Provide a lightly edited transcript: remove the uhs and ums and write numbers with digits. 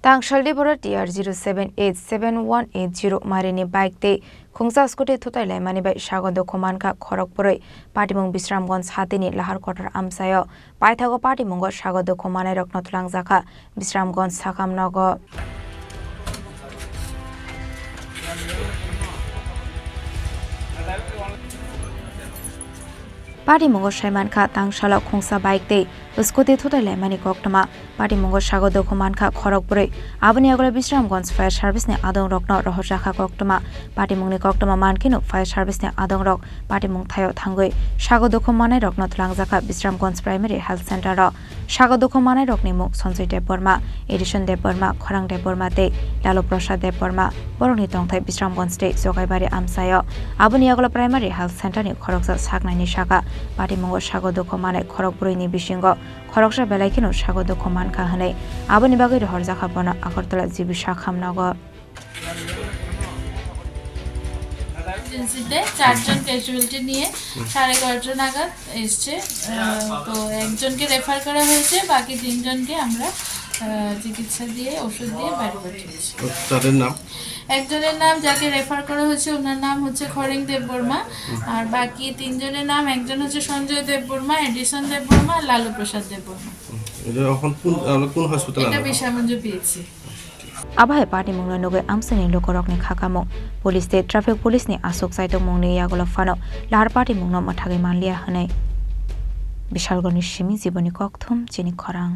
Tangsalo Diporo TR07H-7180 Marini Biketei Khongsa ScootyThutailaimani by SagoDukho MankhaKhorokbrwi Patimung Bisramgonj Hatini Lahar Kotar Amsayo Paithago Patimungo SagoDukho Manai Rokno Tlangjaka Bisramgonj Sakamnogo Patimungo Shaimankha Tangsalo Khongsa Biketei ScootyThutailaimani koktoma Patimungo SagoDukho MankhaKhorokbrwi aboni agole Bisramgonj Fire Service ni adong rokno rohorjakha koktoma Patimungni koktoma mankinu Fire Service ni adong rok Patimung thayo thangui SagoDukho manai rokno tlangjaka Bisramgonj Primary Health Center ro SagoDukho manai rokni muk Sanjay Deborma Edison Deborma Khorang Deborma te Lalo Prasad Deborma boroni tongthai Bisramgonj te jogaibari amsayo aboni agole Primary Health Center ni Khoroksa saknaini shaka Patimungo SagoDukho manai Khorokbrwi ni bisingo Khoroksa belaikino SagoDukho mankha hanai aboni bagai rohorjakha bono Agartala jibi sakhamnago এজেন্সিতে চারজন casualty নিয়ে 11:30 নাগাদ এসেছে তো একজনকে refer করা হয়েছে বাকি তিনজনকে আমরা চিকিৎসা দিয়ে ওষুধ দিয়ে বাড়ি পাঠিয়েছি তাদের নাম একজনের নাম যাকে রেফার করা হয়েছে ওনার নাম হচ্ছে খরিং দেববর্মা আর বাকি তিনজনের নাম একজন হচ্ছে সঞ্জয় দেববর্মা এডিসন দেববর্মা আর লালু প্রসাদ দেববর্মা এটা এখন কোন হাসপাতালে এটা বিশামঞ্জ পেয়েছি Abai party mungno noge amsani lokorokni khakamo police te traffic police ni asok saito mungni yagolo fano lar party mungno mathage manlia hanai bishalgoni shimi jiboni kokthum Chini Khorang